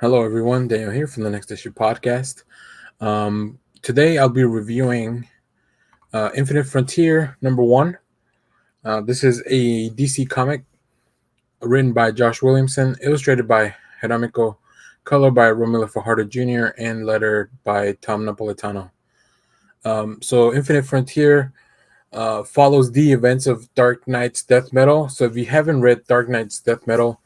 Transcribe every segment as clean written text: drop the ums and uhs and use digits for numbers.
Hello, everyone. Daniel here from the Next Issue podcast. Today, I'll be reviewing Infinite Frontier #1. This is a DC comic written by Josh Williamson, illustrated by Xermanico, colored by Romulo Fajardo Jr., and lettered by Tom Napolitano. So, Infinite Frontier follows the events of Dark Knight's Death Metal. So, if you haven't read Dark Knight's Death Metal,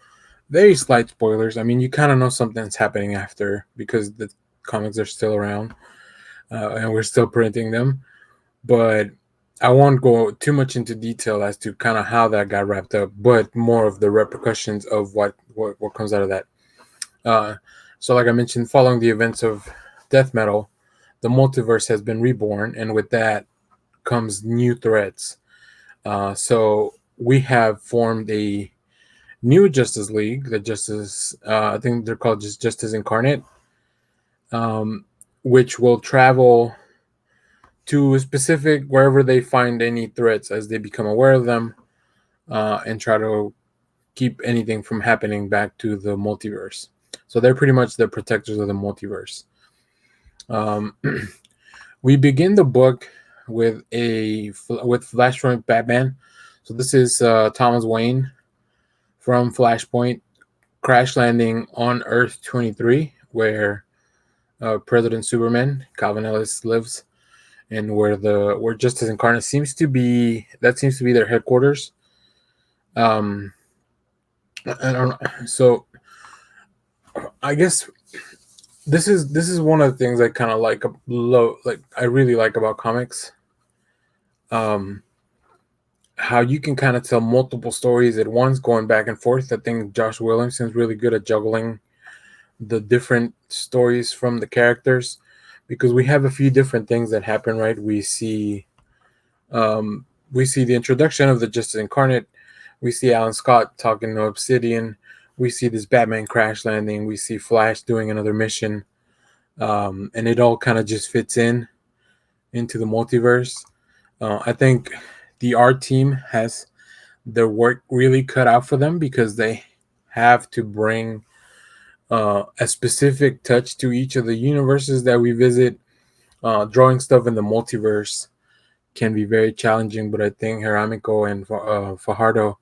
very slight spoilers. I mean, you kind of know something's happening after because the comics are still around and we're still printing them. But I won't go too much into detail as to kind of how that got wrapped up, but more of the repercussions of what comes out of that. So, like I mentioned, following the events of Death Metal, the multiverse has been reborn, and with that comes new threats. So we have formed a new Justice League, the Justice, I think they're called just Justice Incarnate, which will travel to a specific wherever they find any threats as they become aware of them, and try to keep anything from happening back to the multiverse. So they're pretty much the protectors of the multiverse. Um, we begin the book with Flashpoint Batman. So this is Thomas Wayne from Flashpoint crash landing on Earth 23, where President Superman, Calvin Ellis, lives, and where Justice Incarnate seems to be their headquarters. I don't know. So I guess this is one of the things I kind of like I really like about comics. Um, how you can kind of tell multiple stories at once, going back and forth. I think Josh Williamson's really good at juggling the different stories from the characters, because we have a few different things that happen. Right, we see the introduction of the Justice Incarnate. We see Alan Scott talking to Obsidian. We see this Batman crash landing. We see Flash doing another mission, and it all kind of just fits into the multiverse. I think the art team has their work really cut out for them, because they have to bring a specific touch to each of the universes that we visit. Drawing stuff in the multiverse can be very challenging, but I think Xermanico and Fajardo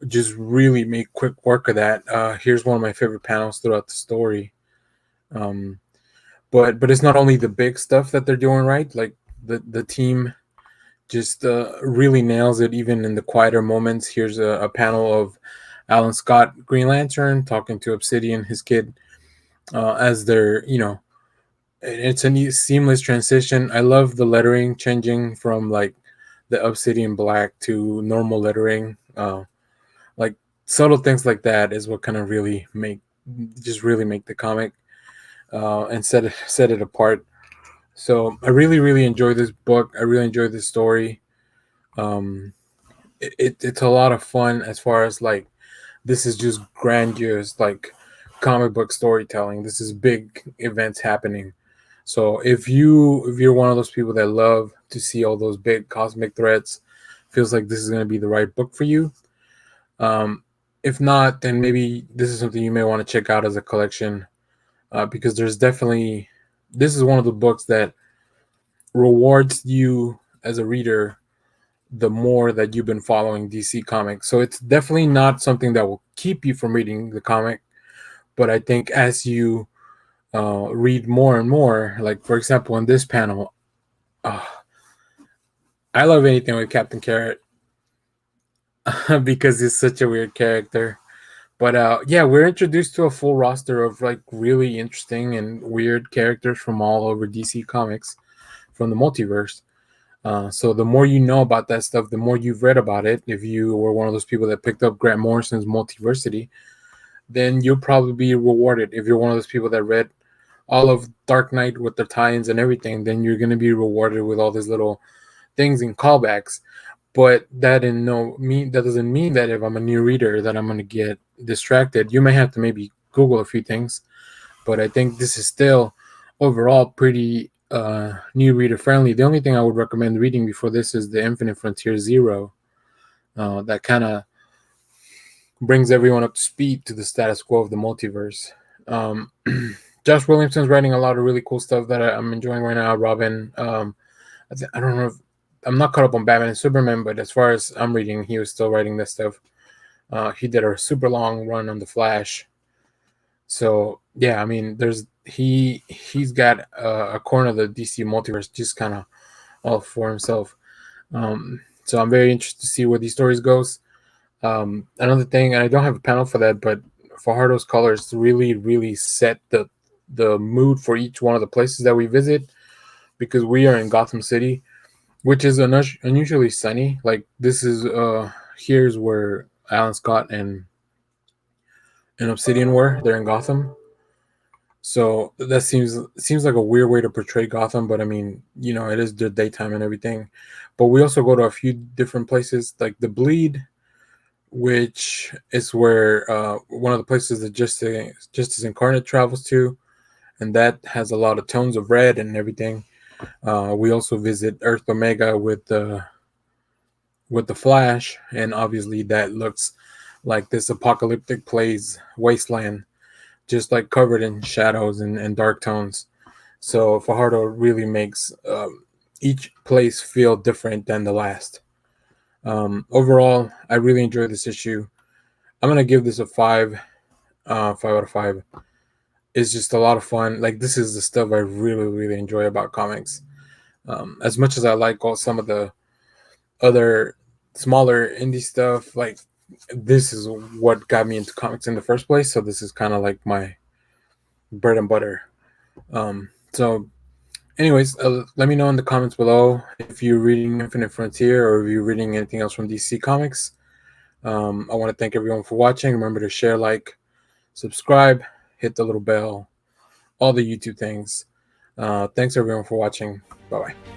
just really make quick work of that. Here's one of my favorite panels throughout the story. Um, but it's not only the big stuff that they're doing right. Like the team just really nails it, even in the quieter moments. Here's a panel of Alan Scott, Green Lantern, talking to Obsidian, his kid, as they're, it's a neat, seamless transition. I love the lettering changing from like the Obsidian black to normal lettering. Like subtle things like that is what kind of really make the comic and set it apart. So I really really enjoy this book. I really enjoy this story. Um, it's a lot of fun, as far as like this is just grandiose like comic book storytelling. This is big events happening. So if you're one of those people that love to see all those big cosmic threats, feels like this is going to be the right book for you. Um, if not, then maybe this is something you may want to check out as a collection, because there's definitely this is one of the books that rewards you as a reader the more that you've been following DC Comics. So it's definitely not something that will keep you from reading the comic, but I think as you read more and more, like for example in this panel, uh, I love anything with Captain Carrot because he's such a weird character. But yeah, we're introduced to a full roster of like really interesting and weird characters from all over DC Comics, from the multiverse. So the more you know about that stuff, the more you've read about it. If you were one of those people that picked up Grant Morrison's Multiversity, then you'll probably be rewarded. If you're one of those people that read all of Dark Knight with the tie-ins and everything, then you're going to be rewarded with all these little things and callbacks. But that doesn't mean that if I'm a new reader that I'm going to get distracted. You may have to maybe Google a few things, but I think this is still overall pretty new reader friendly. The only thing I would recommend reading before this is the Infinite Frontier Zero. That kind of brings everyone up to speed to the status quo of the multiverse. Um, Josh Williamson's writing a lot of really cool stuff that I'm enjoying right now. Robin, I don't know if I'm not caught up on Batman and Superman, but as far as I'm reading, he was still writing this stuff. He did a super long run on the Flash. So yeah, I mean, he's got a corner of the DC multiverse just kind of all for himself. So I'm very interested to see where these stories goes. Another thing, and I don't have a panel for that, but Fajardo's colors really set the mood for each one of the places that we visit, because we are in Gotham City, which is unusually sunny. Like this is here's where Alan Scott and Obsidian were. They're in Gotham. So that seems like a weird way to portray Gotham, but I mean, it is the daytime and everything. But we also go to a few different places, like the Bleed, which is where one of the places that Justice Incarnate travels to, and that has a lot of tones of red and everything. We also visit Earth Omega with the Flash, and obviously that looks like this apocalyptic place wasteland, just like covered in shadows and dark tones. So Fajardo really makes each place feel different than the last. Overall, I really enjoyed this issue. I'm gonna give this a 5 out of 5. It's just a lot of fun. Like this is the stuff I really enjoy about comics. As much as I like all some of the other smaller indie stuff, like this is what got me into comics in the first place. So this is kind of like my bread and butter. So anyways, let me know in the comments below if you're reading Infinite Frontier or if you're reading anything else from DC Comics. I want to thank everyone for watching. Remember to share, like, subscribe, hit the little bell, all the YouTube things. Thanks everyone for watching. Bye bye.